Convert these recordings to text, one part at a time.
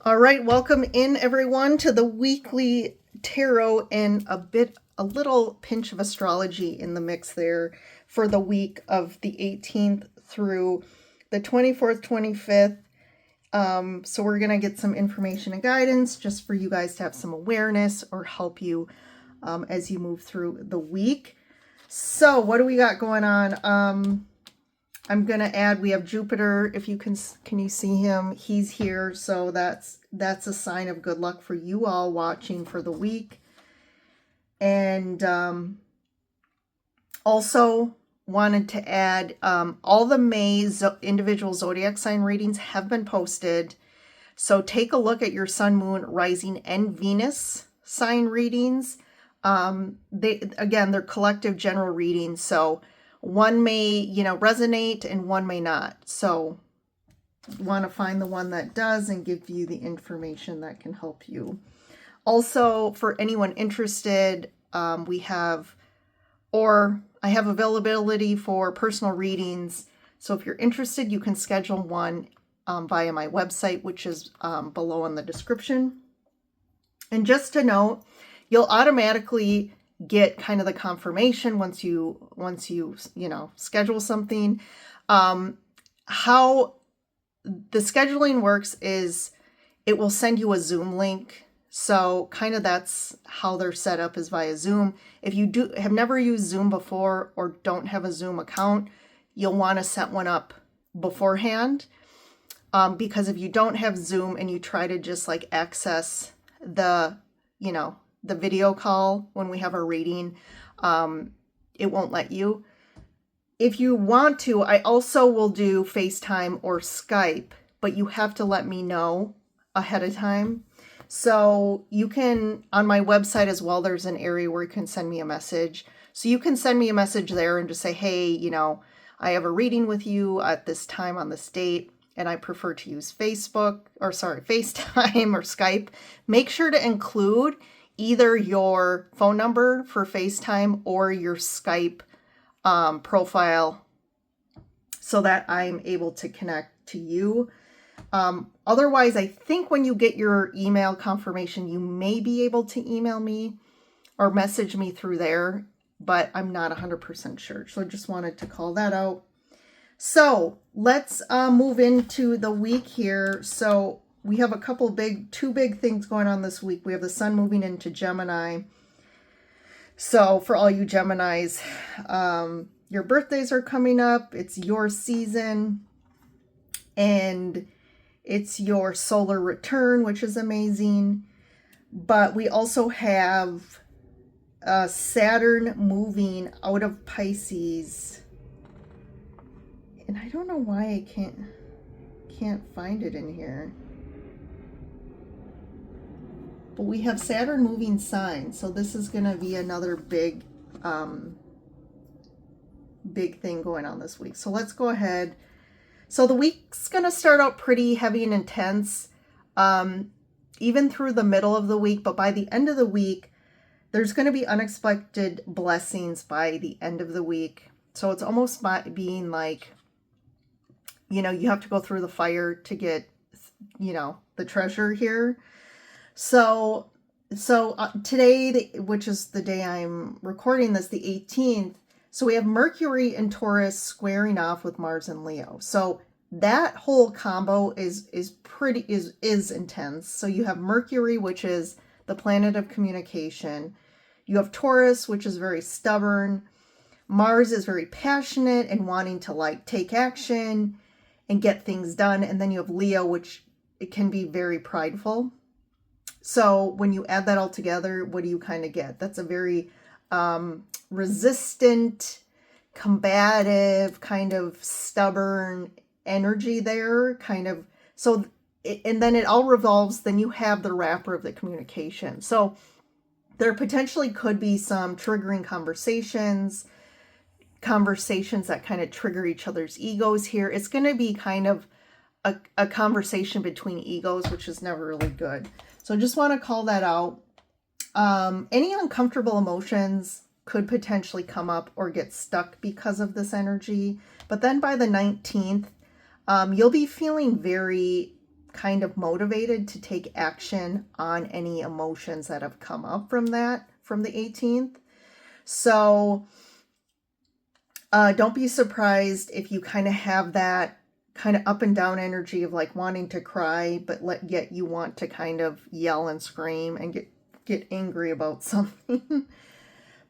All right, welcome in everyone to the weekly tarot and a little pinch of astrology in the mix there for the week of the 18th through the 24th, 25th. So we're going to get some information and guidance just for you guys to have some awareness or help you as you move through the week. So what do we got going on? I'm going to add, we have Jupiter. If you can you see him? He's here. So that's a sign of good luck for you all watching for the week. And also wanted to add, all the May individual zodiac sign readings have been posted. So take a look at your sun, moon, rising, and Venus sign readings. They're collective general readings. So one may, resonate and one may not. So want to find the one that does and give you the information that can help you. Also, for anyone interested, I have availability for personal readings. So if you're interested, you can schedule one via my website, which is below in the description. And just to note, you'll automatically get kind of the confirmation once you schedule something. How the scheduling works is it will send you a Zoom link. So kind of that's how they're set up, is via Zoom. If you have never used Zoom before or don't have a Zoom account, you'll want to set one up beforehand. Because if you don't have Zoom and you try to just like access the video call when we have a reading, it won't let you. If you want to, I also will do FaceTime or Skype, but you have to let me know ahead of time. So you can, on my website as well, there's an area where you can send me a message. So you can send me a message there and just say, hey, I have a reading with you at this time on this date, and I prefer to use FaceTime or Skype. Make sure to include either your phone number for FaceTime or your Skype profile so that I'm able to connect to you. Otherwise, I think when you get your email confirmation, you may be able to email me or message me through there, but I'm not 100% sure. So I just wanted to call that out. So let's move into the week here. So we have two big things going on this week. We have the sun moving into Gemini. So for all you Geminis, your birthdays are coming up. It's your season and it's your solar return, which is amazing. But we also have Saturn moving out of Pisces. And I don't know why I can't find it in here. But we have Saturn moving signs, so this is going to be another big thing going on this week. So let's go ahead. So the week's going to start out pretty heavy and intense, even through the middle of the week. But by the end of the week, there's going to be unexpected blessings by the end of the week. So it's almost being like, you have to go through the fire to get, the treasure here. So today, which is the day I'm recording this, the 18th, so we have Mercury and Taurus squaring off with Mars and Leo. So that whole combo is intense. So you have Mercury, which is the planet of communication. You have Taurus, which is very stubborn. Mars is very passionate and wanting to take action and get things done. And then you have Leo, which it can be very prideful. So when you add that all together, what do you kind of get? That's a very resistant, combative, kind of stubborn energy there, kind of. So, and then it all revolves, then you have the wrapper of the communication. So there potentially could be some triggering conversations that kind of trigger each other's egos here. It's going to be kind of a conversation between egos, which is never really good. So just want to call that out. Any uncomfortable emotions could potentially come up or get stuck because of this energy. But then by the 19th, you'll be feeling very kind of motivated to take action on any emotions that have come up from the 18th. So don't be surprised if you kind of have that kind of up and down energy of like wanting to cry, but yet you want to kind of yell and scream and get angry about something.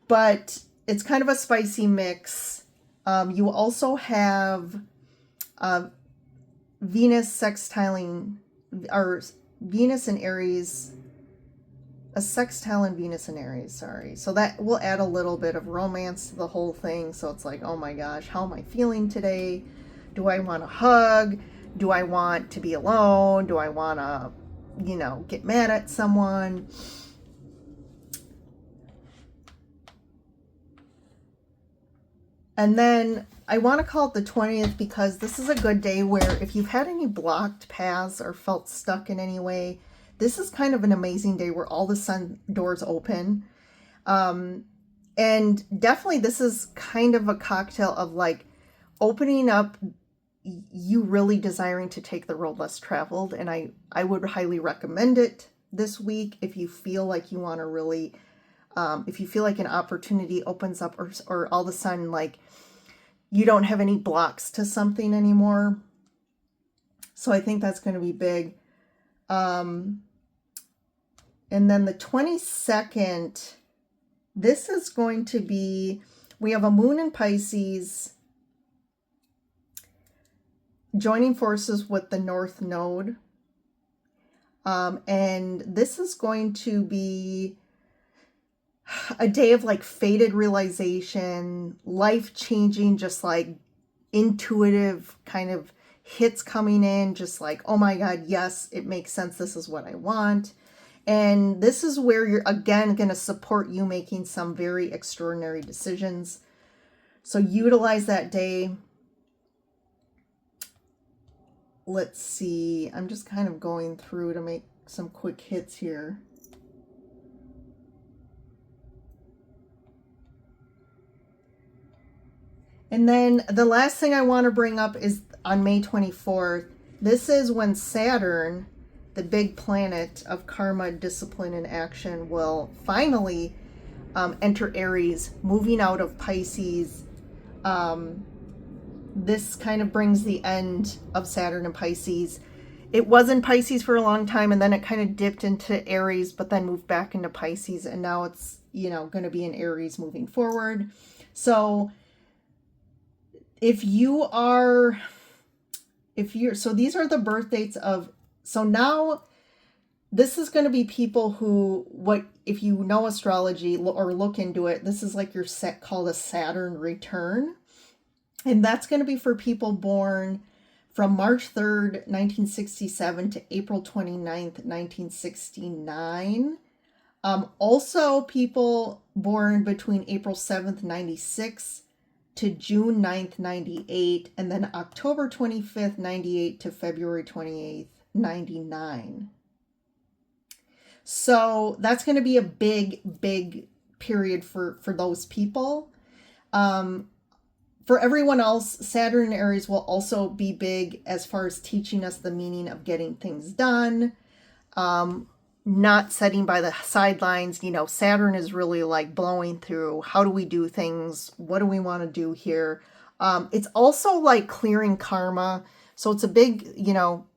But it's kind of a spicy mix. You also have Venus sextiling, or Venus and Aries, a sextile in Venus and Aries, sorry. So that will add a little bit of romance to the whole thing. So it's like, oh my gosh, how am I feeling today? Do I want a hug? Do I want to be alone? Do I want to, get mad at someone? And then I want to call it the 20th because this is a good day where if you've had any blocked paths or felt stuck in any way, this is kind of an amazing day where all the sun doors open. And definitely this is kind of a cocktail of like opening up, you really desiring to take the road less traveled. And I would highly recommend it this week if you feel like you want to really, if you feel like an opportunity opens up or all of a sudden like you don't have any blocks to something anymore. So I think that's going to be big. And then the 22nd, this is going to be, we have a moon in Pisces joining forces with the North Node. And this is going to be a day of like fated realization, life-changing, just like intuitive kind of hits coming in, just like, oh my God, yes, it makes sense. This is what I want. And this is where you're, again, going to support you making some very extraordinary decisions. So utilize that day. Let's see. I'm just kind of going through to make some quick hits here. And then the last thing I want to bring up is on May 24th. This is when Saturn, the big planet of karma, discipline, and action, will finally enter Aries, moving out of Pisces. This kind of brings the end of Saturn and Pisces. It was in Pisces for a long time, and then it kind of dipped into Aries, but then moved back into Pisces, and now it's, going to be in Aries moving forward. So so these are the birth dates of, so now this is going to be people who, if you know astrology or look into it, this is like your set called a Saturn return. And that's going to be for people born from March 3rd, 1967 to April 29th, 1969. Also people born between April 7th, 96 to June 9th, 98, and then October 25th, 98 to February 28th, 99. So that's going to be a big, big period for those people. For everyone else, Saturn and Aries will also be big as far as teaching us the meaning of getting things done, not sitting by the sidelines. Saturn is really like blowing through. How do we do things? What do we want to do here? It's also like clearing karma. So it's a big,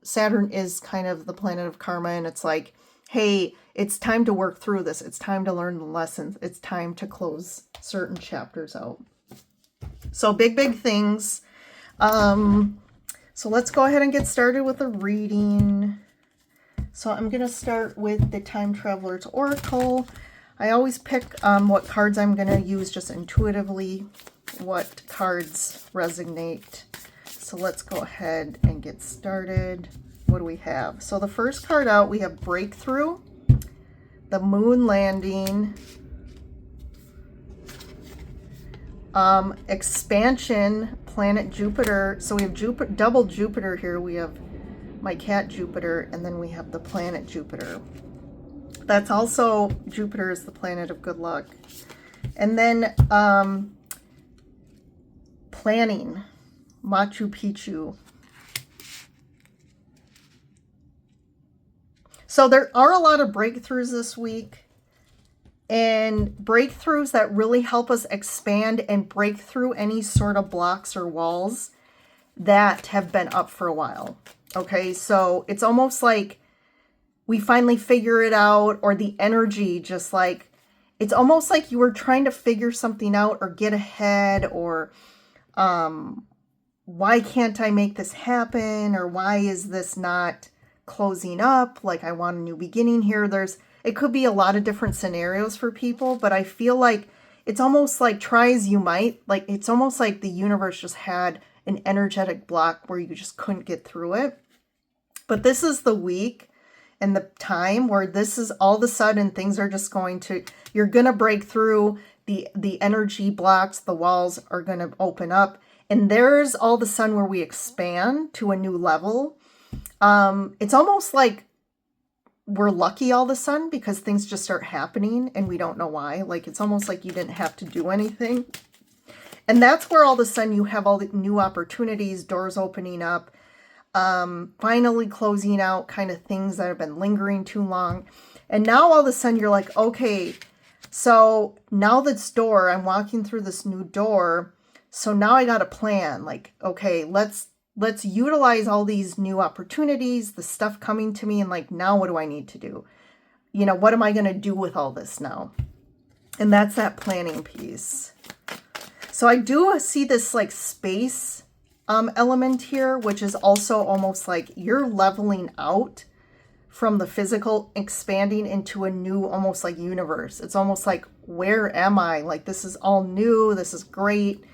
Saturn is kind of the planet of karma, and it's like, hey, it's time to work through this. It's time to learn the lessons. It's time to close certain chapters out. So big, big things. So let's go ahead and get started with the reading. So I'm going to start with the Time Traveler's Oracle. I always pick what cards I'm going to use just intuitively, what cards resonate. So let's go ahead and get started. What do we have? So the first card out, we have Breakthrough, the Moon Landing, Expansion, Planet Jupiter. So we have double Jupiter here. We have my cat Jupiter, and then we have the planet Jupiter. That's also, Jupiter is the planet of good luck. And then planning, Machu Picchu. So there are a lot of breakthroughs this week, and breakthroughs that really help us expand and break through any sort of blocks or walls that have been up for a while. Okay, so it's almost like we finally figure it out, or the energy just like, it's almost like you were trying to figure something out or get ahead, or why can't I make this happen? Or why is this not closing up? Like, I want a new beginning here. It could be a lot of different scenarios for people, but I feel like it's almost like try as you might. Like, it's almost like the universe just had an energetic block where you just couldn't get through it. But this is the week and the time where this is all of a sudden things are just you're going to break through the energy blocks. The walls are going to open up. And there's all of a sudden where we expand to a new level. It's almost like we're lucky all of a sudden because things just start happening and we don't know why. Like, it's almost like you didn't have to do anything. And that's where all of a sudden you have all the new opportunities, doors opening up, finally closing out kind of things that have been lingering too long. And now all of a sudden you're like, okay, so now this door, I'm walking through this new door. So now I got a plan. Like, okay, let's utilize all these new opportunities, the stuff coming to me, and like, now what do I need to do? You know, what am I going to do with all this now? And that's that planning piece. So I do see this like space element here, which is also almost like you're leveling out from the physical, expanding into a new, almost like universe. It's almost like, where am I? Like, this is all new. This is great.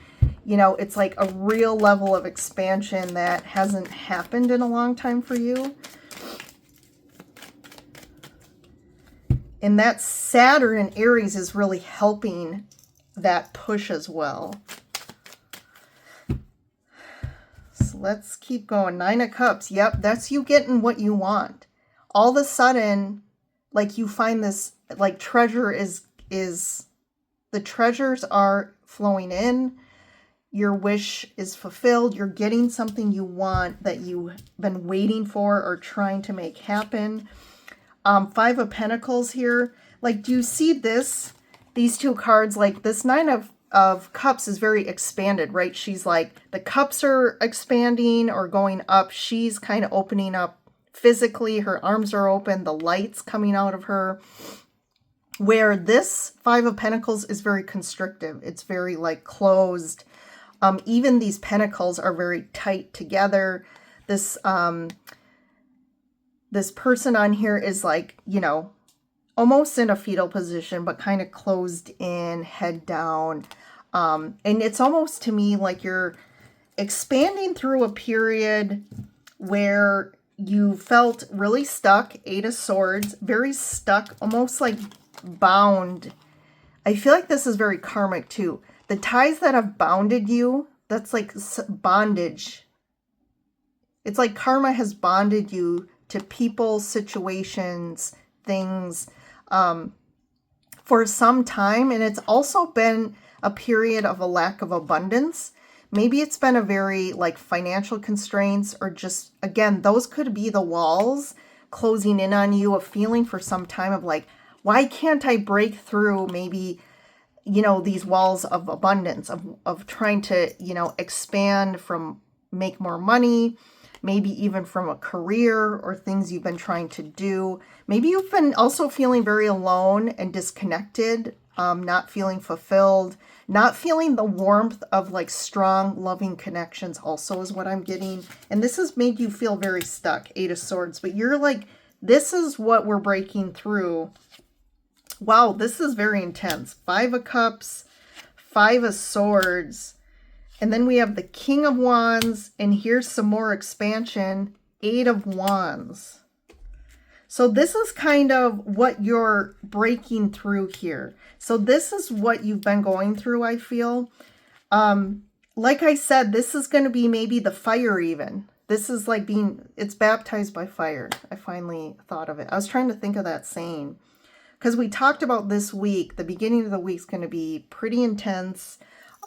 You know, it's like a real level of expansion that hasn't happened in a long time for you. And that Saturn in Aries is really helping that push as well. So let's keep going. 9 of Cups. Yep, that's you getting what you want. All of a sudden, like, you find this, like, treasure the treasures are flowing in. Your wish is fulfilled. You're getting something you want that you've been waiting for or trying to make happen. 5 of Pentacles here. Like, do you see this? These two cards, like this 9 of Cups is very expanded, right? She's like, the cups are expanding or going up. She's kind of opening up physically. Her arms are open. The light's coming out of her. Where this 5 of Pentacles is very constrictive. It's very like closed. Even these pentacles are very tight together. This person on here is like, you know, almost in a fetal position, but kind of closed in, head down. And it's almost to me like you're expanding through a period where you felt really stuck. 8 of Swords, very stuck, almost like bound. I feel like this is very karmic too. The ties that have bounded you, that's like bondage. It's like karma has bonded you to people, situations, things for some time. And it's also been a period of a lack of abundance. Maybe it's been a very like financial constraints, or just, again, those could be the walls closing in on you, a feeling for some time of like, why can't I break through maybe, you know, these walls of abundance, of trying to, you know, expand from, make more money, maybe even from a career or things you've been trying to do. Maybe you've been also feeling very alone and disconnected, not feeling fulfilled, not feeling the warmth of like strong, loving connections also is what I'm getting. And this has made you feel very stuck, 8 of Swords, but you're like, this is what we're breaking through. Wow, this is very intense. 5 of Cups, 5 of Swords, and then we have the King of Wands, and here's some more expansion, 8 of Wands. So this is kind of what you're breaking through here. So this is what you've been going through, I feel. Like I said, this is going to be maybe the fire even. This is like it's baptized by fire. I finally thought of it. I was trying to think of that saying. Because we talked about this week, the beginning of the week is going to be pretty intense.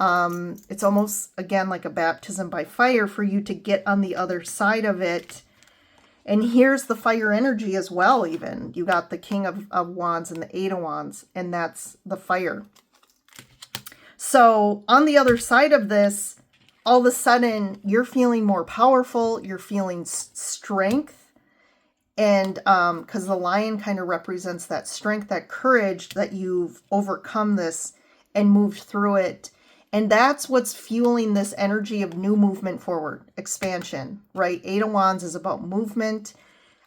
It's almost, again, like a baptism by fire for you to get on the other side of it And here's the fire energy as well, even. You got the King of Wands and the Eight of Wands, and that's the fire. So on the other side of this, all of a sudden, you're feeling more powerful. You're feeling strength. And because the lion kind of represents that strength, that courage that you've overcome this and moved through it. And that's what's fueling this energy of new movement forward, expansion, right? Eight of Wands is about movement.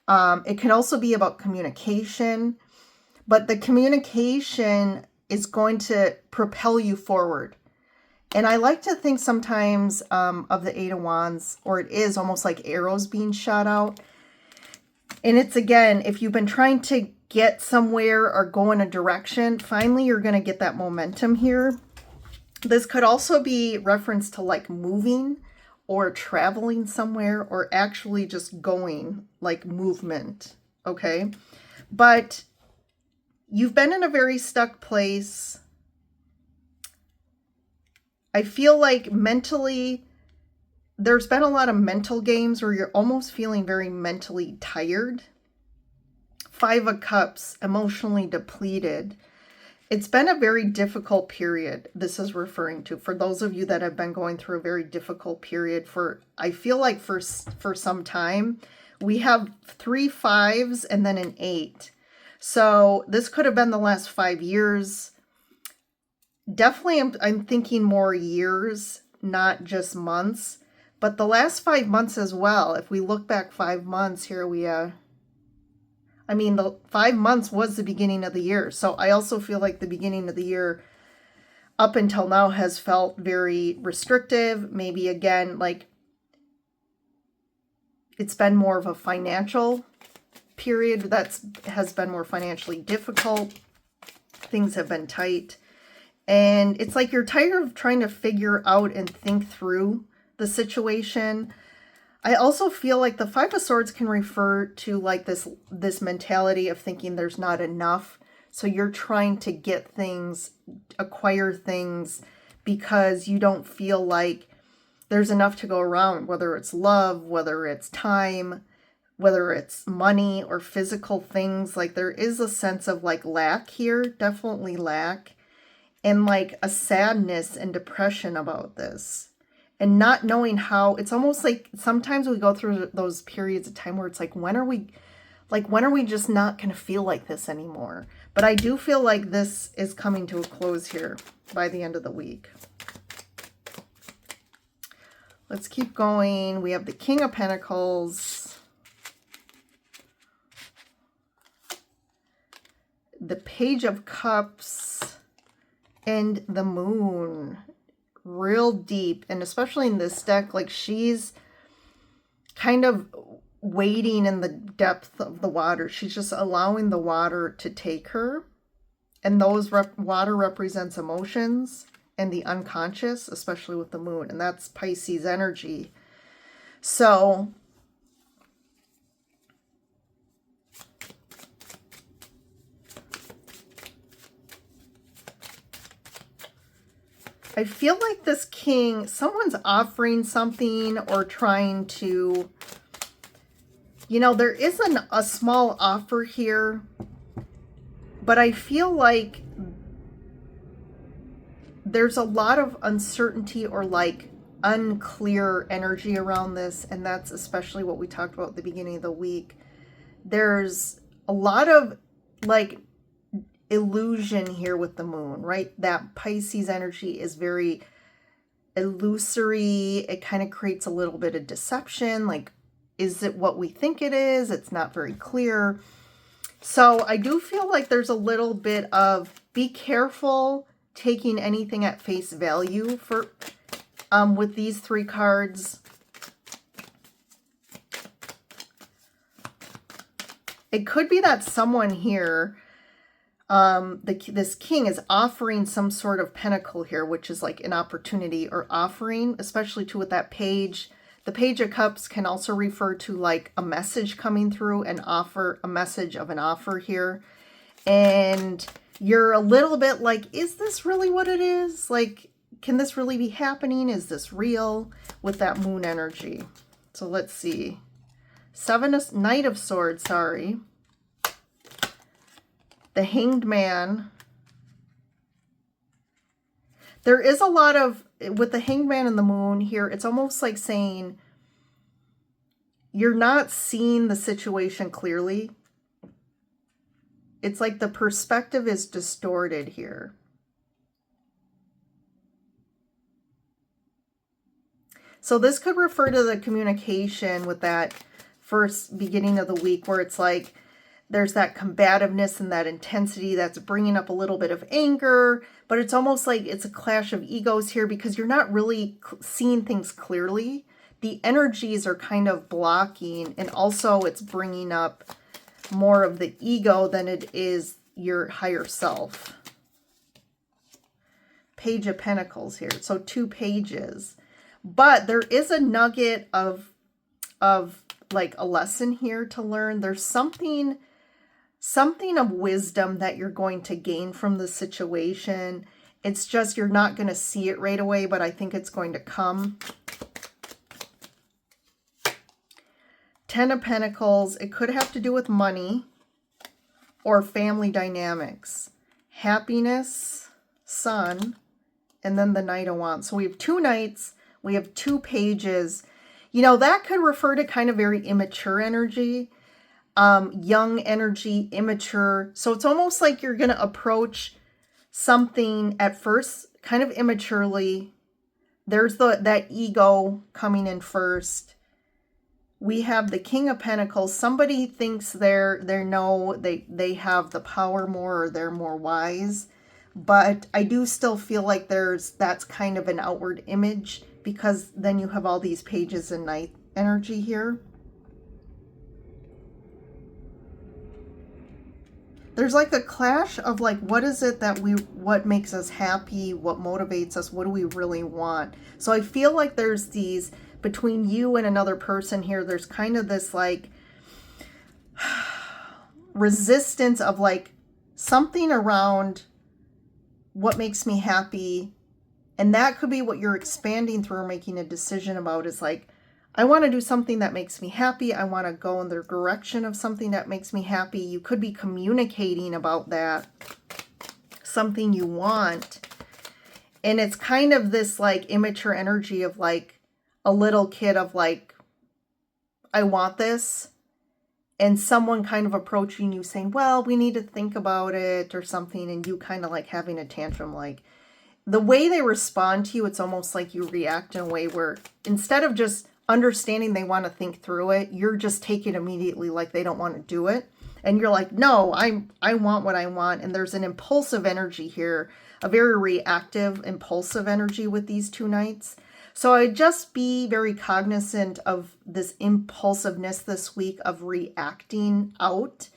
It can also be about communication, but the communication is going to propel you forward. And I like to think sometimes of the Eight of Wands, or it is almost like arrows being shot out. And it's, again, if you've been trying to get somewhere or go in a direction, finally you're going to get that momentum here. This could also be reference to like moving or traveling somewhere, or actually just going, like movement, okay? But you've been in a very stuck place. I feel like mentally, there's been a lot of mental games where you're almost feeling very mentally tired. Five of Cups, emotionally depleted. It's been a very difficult period, this is referring to, for those of you that have been going through a very difficult period for, I feel like for some time. We have 3 5s and then an 8. So this could have been the last 5 years. Definitely, I'm thinking more years, not just months. But the last 5 months as well, if we look back 5 months, here we are. I mean, the 5 months was the beginning of the year. So I also feel like the beginning of the year up until now has felt very restrictive. Maybe again, like it's been more of a financial period has been more financially difficult. Things have been tight. And it's like you're tired of trying to figure out and think through the situation. I also feel like the Five of Swords can refer to like this mentality of thinking there's not enough. So you're trying to get things, acquire things, because you don't feel like there's enough to go around, whether it's love, whether it's time, whether it's money or physical things. Like there is a sense of like lack here, definitely lack, and like a sadness and depression about this. And not knowing how, it's almost like sometimes we go through those periods of time where it's like, when are we just not going to feel like this anymore? But I do feel like this is coming to a close here by the end of the week. Let's keep going. We have the King of Pentacles, the Page of Cups, and the Moon. Real deep, and especially in this deck, like she's kind of wading in the depth of the water. She's just allowing the water to take her, and those water represents emotions and the unconscious, especially with the Moon, and that's Pisces energy. So I feel like this king, someone's offering something or trying to, you know, there isn't a small offer here, but I feel like there's a lot of uncertainty or like unclear energy around this. And that's especially what we talked about at the beginning of the week. There's a lot of like illusion here with the Moon, right? That Pisces energy is very illusory. It kind of creates a little bit of deception. Like, is it what we think it is? It's not very clear. So I do feel like there's a little bit of be careful taking anything at face value for with these 3 cards. It could be that someone here, this king is offering some sort of pentacle here, which is like an opportunity or offering, especially with that page. The Page of Cups can also refer to like a message coming through, an offer, a message of an offer here. And you're a little bit like, is this really what it is? Like, can this really be happening? Is this real with that Moon energy? So let's see. Knight of Swords, sorry. The Hanged Man. There is a lot of, with the Hanged Man and the Moon here, it's almost like saying you're not seeing the situation clearly. It's like the perspective is distorted here. So this could refer to the communication with that first beginning of the week where it's like there's that combativeness and that intensity that's bringing up a little bit of anger, but it's almost like it's a clash of egos here because you're not really seeing things clearly. The energies are kind of blocking, and also it's bringing up more of the ego than it is your higher self. Page of Pentacles here. So 2 pages. But there is a nugget of like a lesson here to learn. There's something of wisdom that you're going to gain from the situation. It's just you're not going to see it right away, but I think it's going to come. 10 of Pentacles. It could have to do with money or family dynamics. Happiness, Sun, and then the Knight of Wands. So we have 2 Knights. We have 2 pages. You know, that could refer to kind of very immature energy. Young energy, immature. So it's almost like you're going to approach something at first kind of immaturely. There's that ego coming in first. We have the King of Pentacles. Somebody thinks they have the power more, or they're more wise. But I do still feel like that's kind of an outward image, because then you have all these pages and Knight energy here. There's like a clash of like, what is it that what makes us happy? What motivates us? What do we really want? So I feel like there's these, between you and another person here, there's kind of this like resistance of like something around what makes me happy. And that could be what you're expanding through or making a decision about, is like, I want to do something that makes me happy. I want to go in the direction of something that makes me happy. You could be communicating about that, something you want. And it's kind of this like immature energy of like a little kid of like, I want this. And someone kind of approaching you saying, well, we need to think about it or something. And you kind of like having a tantrum. Like the way they respond to you, it's almost like you react in a way where instead of just understanding they want to think through it, you're just taking immediately like they don't want to do it. And you're like, no, I want what I want. And there's an impulsive energy here, a very reactive, impulsive energy with these 2 Knights. So I'd just be very cognizant of this impulsiveness this week of reacting out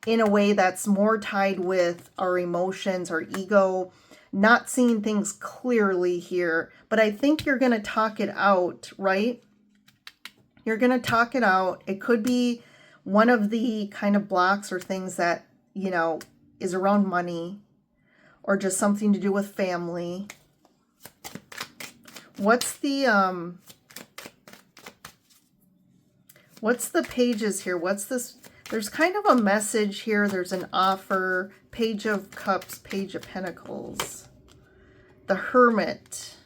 in a way that's more tied with our emotions, our ego, not seeing things clearly here. But I think you're going to talk it out, right? You're going to talk it out. It could be one of the kind of blocks or things that, you know, is around money or just something to do with family. What's the pages here? What's this? There's kind of a message here. There's an offer. Page of Cups, Page of Pentacles. The Hermit.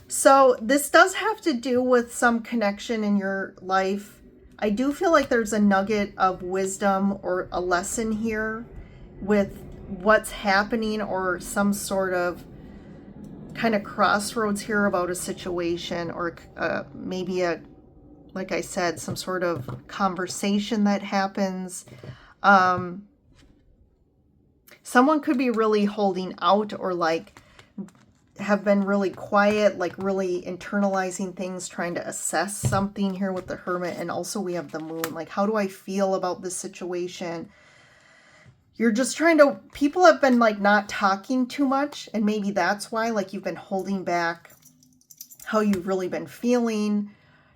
So this does have to do with some connection in your life. I do feel like there's a nugget of wisdom or a lesson here with what's happening, or some sort of kind of crossroads here about a situation, or maybe like I said, some sort of conversation that happens. Someone could be really holding out, or like have been really quiet, like really internalizing things, trying to assess something here with the Hermit. And also we have the Moon. Like, how do I feel about this situation? You're just trying to, people have been like not talking too much. And maybe that's why, like, you've been holding back how you've really been feeling,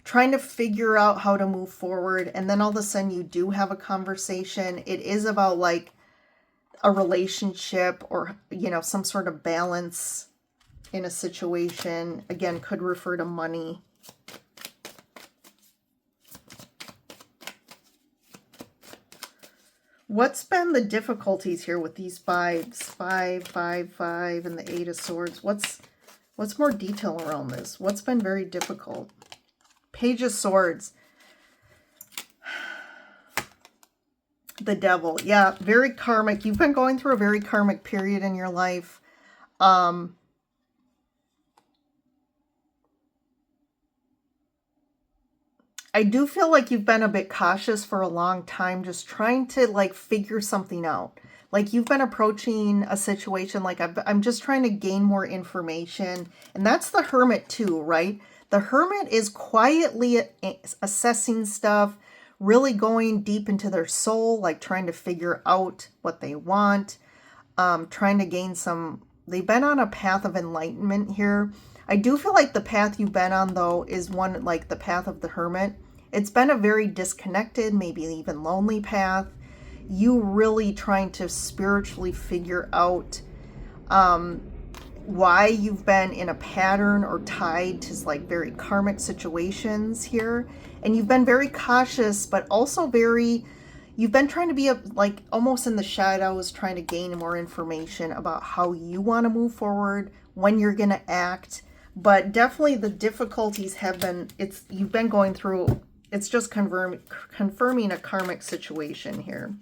trying to figure out how to move forward. And then all of a sudden you do have a conversation. It is about like a relationship, or, you know, some sort of balance in a situation. Again, could refer to money. What's been the difficulties here with these fives? 5, 5, 5, and the 8 of Swords. What's more detail around this? What's been very difficult? Page of Swords. The Devil. Yeah, very karmic. You've been going through a very karmic period in your life. I do feel like you've been a bit cautious for a long time, just trying to like figure something out. Like you've been approaching a situation like I'm just trying to gain more information. And that's the Hermit too, right? The Hermit is quietly assessing stuff, really going deep into their soul, like trying to figure out what they want, trying to gain some... They've been on a path of enlightenment here. I do feel like the path you've been on, though, is one like the path of the Hermit. It's been a very disconnected, maybe even lonely path. You really trying to spiritually figure out why you've been in a pattern or tied to like very karmic situations here. And you've been very cautious, but also very... You've been trying to be like almost in the shadows, trying to gain more information about how you want to move forward, when you're going to act. But definitely the difficulties have been, you've been going through, it's just confirming a karmic situation here.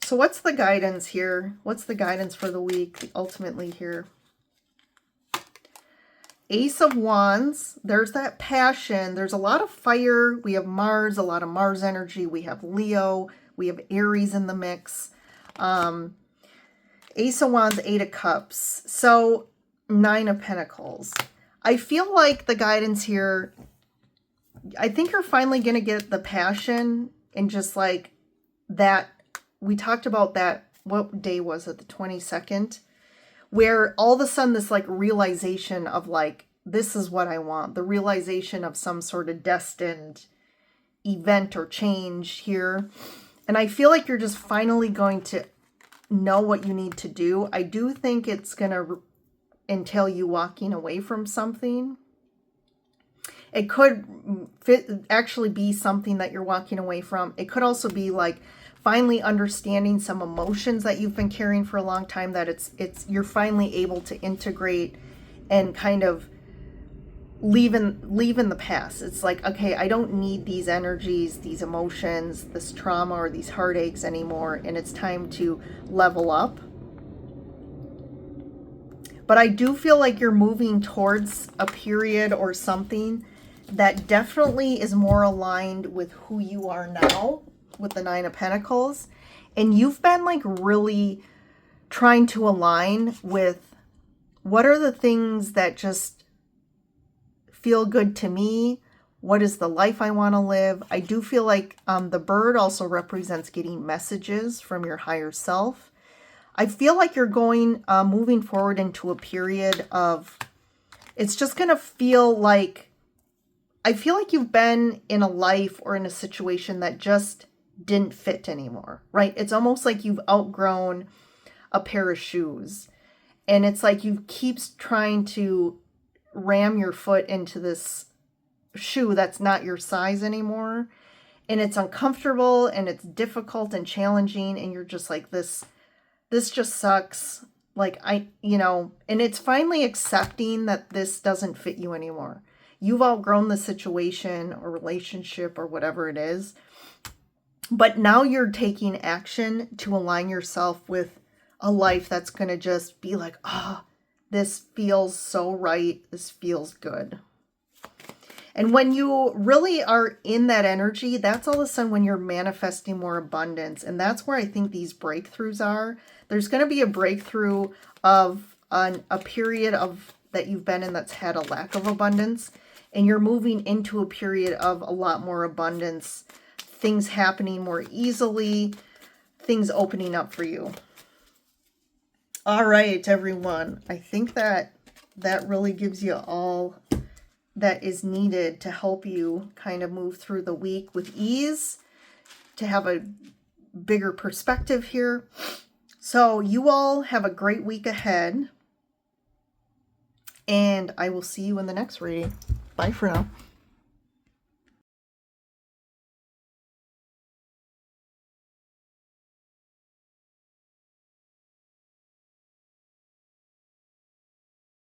So what's the guidance here? What's the guidance for the week ultimately here? Ace of Wands. There's that passion. There's a lot of fire. We have Mars, a lot of Mars energy. We have Leo. We have Aries in the mix. Ace of Wands, 8 of Cups. So 9 of Pentacles. I feel like the guidance here, I think you're finally going to get the passion and just like that. We talked about that. What day was it? The 22nd? Where all of a sudden this like realization of like, this is what I want. The realization of some sort of destined event or change here. And I feel like you're just finally going to know what you need to do. I do think it's going to entail you walking away from something. It could actually be something that you're walking away from. It could also be like finally understanding some emotions that you've been carrying for a long time, that you're finally able to integrate and kind of leave in the past. It's like, okay, I don't need these energies, these emotions, this trauma or these heartaches anymore, and it's time to level up. But I do feel like you're moving towards a period or something that definitely is more aligned with who you are now, with the 9 of Pentacles. And you've been like really trying to align with what are the things that just feel good to me. What is the life I want to live? I do feel like the bird also represents getting messages from your higher self. I feel like you're going, moving forward into a period of, it's just going to feel like, I feel like you've been in a life or in a situation that just didn't fit anymore, right? It's almost like you've outgrown a pair of shoes. And it's like you keep trying to ram your foot into this shoe that's not your size anymore. And it's uncomfortable and it's difficult and challenging. And you're just like, this just sucks. Like, and it's finally accepting that this doesn't fit you anymore. You've outgrown the situation or relationship or whatever it is. But now you're taking action to align yourself with a life that's going to just be like, oh, this feels so right. This feels good. And when you really are in that energy, that's all of a sudden when you're manifesting more abundance. And that's where I think these breakthroughs are. There's going to be a breakthrough of a period of that you've been in that's had a lack of abundance. And you're moving into a period of a lot more abundance, things happening more easily, things opening up for you. All right, everyone. I think that really gives you all that is needed to help you kind of move through the week with ease, to have a bigger perspective here. So you all have a great week ahead, and I will see you in the next reading. Bye for now.